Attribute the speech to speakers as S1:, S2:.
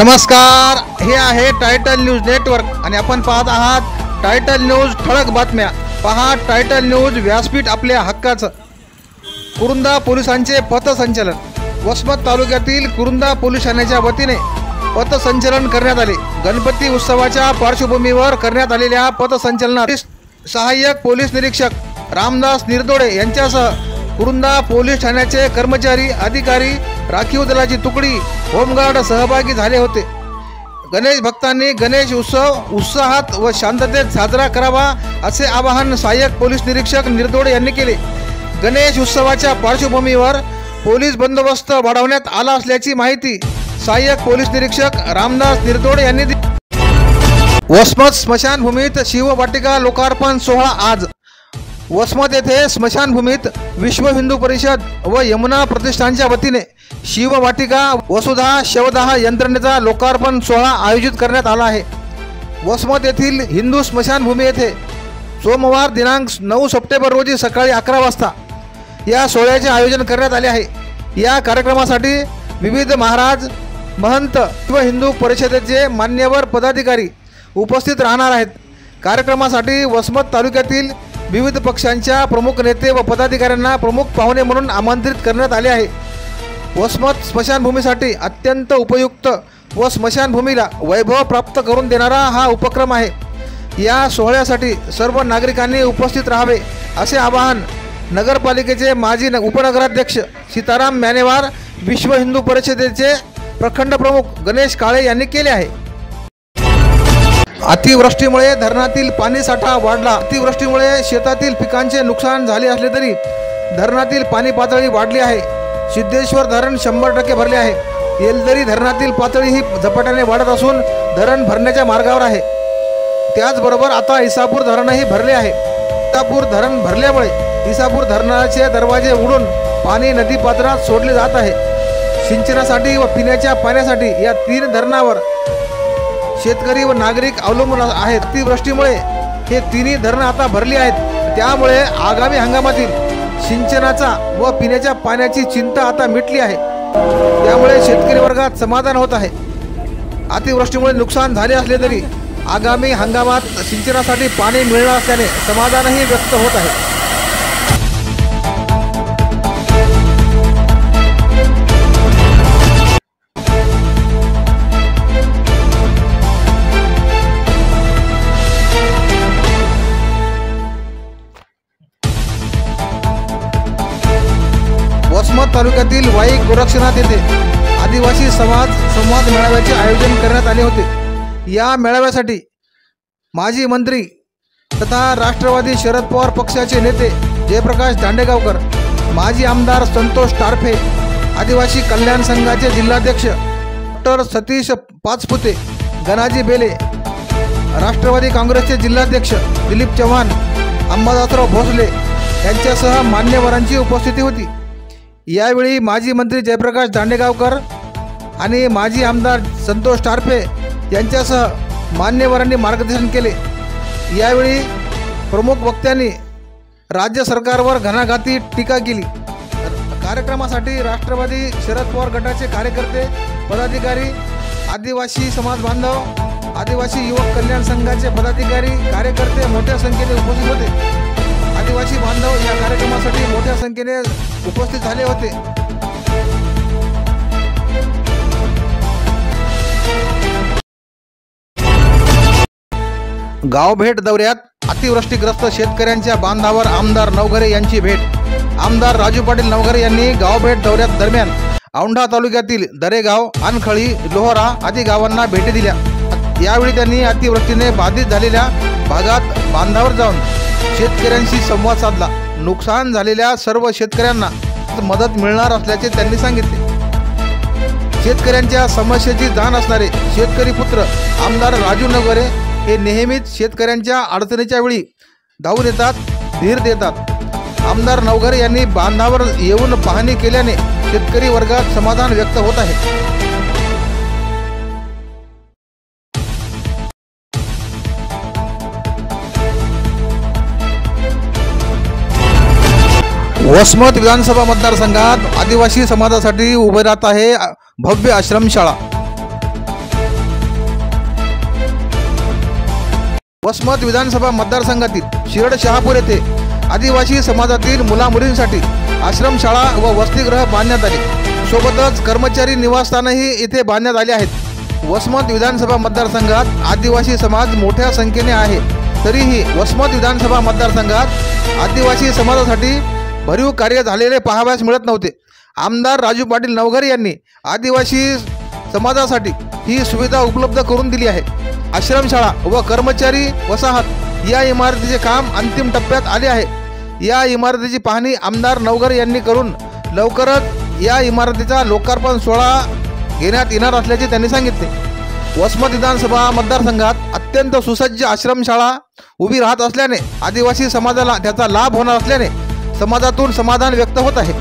S1: नमस्कार, हे आहे टायटल न्यूज नेटवर्क आणि आपण पाहत आहात टायटल न्यूज ठळक बातम्या। पहा टायटल न्यूज, व्यासपीठ आपल्या हक्काचं। कुरुंदा पोलिसांचे पथसंचलन। वसमत तालुक्यातील कुरुंदा पोलीस ठाण्याच्या वतीने पथसंचलन करण्यात आले। गणपती उत्सवाच्या पार्श्वभूमीवर करण्यात आलेल्या पथसंचलनात सहाय्यक पोलीस निरीक्षक रामदास निरदोडे यांच्यासह कुरुंदा पोलीस ठाण्याचे कर्मचारी, अधिकारी, राखीव दलाची तुकडी, होमगार्ड सहभागी झाले होते। गणेश भक्तांनी गणेश उत्सव उत्साहात व शांततेत साजरा करावा असे आवाहन सहाय्यक पोलीस निरीक्षक निरदोडे यांनी केले। गणेश उत्सवाच्या पार्श्वभूमीवर पोलीस बंदोबस्त वाढवण्यात आला असल्याची माहिती सहाय्यक पोलीस निरीक्षक रामदास निरदोडे यांनी दिली। वसमत स्मशानभूमीत शिववाटिका लोकार्पण सोहळा आज। वसमत येथे स्मशानभूमीत विश्व हिंदू परिषद व यमुना प्रतिष्ठानच्या वतीने शिववाटिका वसुधा शवदाह यंत्रणेचा लोकार्पण सोहळा आयोजित करण्यात आला आहे। वसमत येथील हिंदू स्मशानभूमी येथे सोमवार दिनांक 9 सप्टेंबर रोजी सकाळी 11 वाजता या सोहळ्याचे आयोजन करण्यात आले आहे। या कार्यक्रमासाठी विविध महाराज, महंत व हिंदू परिषदेचे मान्यवर पदाधिकारी उपस्थित राहणार आहेत। कार्यक्रमासाठी वसमत तालुक्यातील विविध पक्षांच्या प्रमुख नेते व पदाधिकाऱ्यांना प्रमुख पाहुणे म्हणून आमंत्रित करण्यात आले आहे। वसमत स्मशानभूमीसाठी अत्यंत उपयुक्त व स्मशानभूमीला वैभव प्राप्त करून देणारा हा उपक्रम आहे। या सोहळ्यासाठी सर्व नागरिकांनी उपस्थित राहावे असे आवाहन नगरपालिकेचे माजी उपनगराध्यक्ष सीताराम म्यानेवार, विश्व हिंदू परिषदेचे प्रखंड प्रमुख गणेश काळे यांनी केले आहे। अतिवृष्टीमुळे धरणातील पाणीसाठा वाढला। अतिवृष्टीमुळे शेतातील पिकांचे नुकसान झाले असले तरी धरणातील पाणी पातळी वाढली आहे। सिद्धेश्वर धरण 100% भरले आहे। येलदरी धरणातील पातळी ही झपाट्याने वाढत असून धरण भरण्याच्या मार्गावर आहे। त्याचबरोबर आता इसापूर धरणही भरले आहे। इसापूर धरण भरल्यामुळे इसापूर धरणाचे दरवाजे उघडून पाणी नदी पात्रात सोडले जात आहे। सिंचनासाठी व पिण्याच्या पाण्यासाठी या 3 धरणावर शेतकरी व नागरिक अवलंबून आहेत। अतिवृष्टीमुळे हे 3ही धरणं आता भरली आहेत। त्यामुळे आगामी हंगामातील सिंचनाचा व पिण्याच्या पाण्याची चिंता आता मिटली आहे। त्यामुळे शेतकरी वर्गात समाधान होत आहे। अतिवृष्टीमुळे नुकसान झाले असले तरी आगामी हंगामात सिंचनासाठी पाणी मिळणार असल्याने समाधानही व्यक्त होत आहे। वसमत तालुक्यातील वाई गोरक्षनाथ येथे आदिवासी संवाद मेळाव्याचे आयोजन करण्यात आले होते। या मेळाव्यासाठी माजी मंत्री तथा राष्ट्रवादी शरद पवार पक्षाचे नेते जयप्रकाश दांडेगावकर, माजी आमदार संतोष टारफे, आदिवासी कल्याण संघाचे जिल्हाध्यक्ष डॉक्टर सतीश पाचपुते, गणाजी बेले, राष्ट्रवादी काँग्रेसचे जिल्हाध्यक्ष दिलीप चव्हाण, अंबादासराव भोसले यांच्यासह मान्यवरांची उपस्थिती होती। यावेळी माजी मंत्री जयप्रकाश दांडेगावकर आणि माजी आमदार संतोष टारफे यांच्यासह मान्यवरांनी मार्गदर्शन केले। यावेळी प्रमुख वक्त्यांनी राज्य सरकारवर घणाघाती टीका केली। कार्यक्रमासाठी राष्ट्रवादी शरद पवार गटाचे कार्यकर्ते, पदाधिकारी, आदिवासी समाज बांधव, आदिवासी युवक कल्याण संघाचे पदाधिकारी, कार्यकर्ते मोठ्या संख्येने उपस्थित होते। आदिवासी बांधव या कार्यक्रमासाठी मोठ्या संख्येने उपस्थित झाले होते। गाव भेट दौऱ्यात अतिवृष्टीग्रस्त शेतकऱ्यांच्या बांधावर आमदार नवघरे यांची भेट। आमदार राजू पाटील नवघरे यांनी गाव भेट दौऱ्यात दरम्यान औंढा तालुक्यातील दरेगाव, अनखळी, लोहरा आदी गावांना भेटी दिल्या। यावेळी त्यांनी अतिवृष्टीने बाधित झालेल्या भागात बांधावर जाऊन शेतकऱ्यांशी संवाद साधला। नुकसान झालेल्या सर्व शेतकऱ्यांना मदत मिळणार असल्याचे त्यांनी सांगितले। शेतकऱ्यांच्या समस्येची जाण असणारे शेतकरी पुत्र आमदार राजू नवघरे हे नेहमीच शेतकऱ्यांच्या अडचणीच्या वेळी धावून येतात, धीर देतात। आमदार नवघरे यांनी बांधावर येऊन पाहणी केल्याने शेतकरी वर्गात समाधान व्यक्त होत आहे। वसमत विधानसभा मतदारसंघात आदिवासी समाजासाठी उभे राहत आहे भव्य आश्रमशाळा। वसमत विधानसभा मतदारसंघातील शिरड शहापूर येथे आदिवासी समाजातील मुलामुलींसाठी आश्रमशाळा व वसतिगृह बांधण्यात आले। सोबतच कर्मचारी निवासस्थानही इथे बांधण्यात आले आहेत। वसमत विधानसभा मतदारसंघात आदिवासी समाज मोठ्या संख्येने आहे, तरीही वसमत विधानसभा मतदारसंघात आदिवासी समाजासाठी भरीव कार्य झालेले पाहावयास मिळत नव्हते। आमदार राजू पाटील नवघरे यांनी आदिवासी समाजासाठी ही सुविधा उपलब्ध करून दिली आहे। आश्रमशाळा व कर्मचारी वसाहत या इमारतीचे काम अंतिम टप्प्यात आले आहे। या इमारतीची पाहणी आमदार नवघरे यांनी करून लवकरच या इमारतीचा लोकार्पण सोहळा घेण्यात येणार असल्याचे त्यांनी सांगितले। वसमत विधानसभा मतदारसंघात अत्यंत सुसज्ज आश्रमशाळा उभी राहत असल्याने आदिवासी समाजाला त्याचा लाभ होणार असल्याने समाजातून समाधान व्यक्त होत आहे।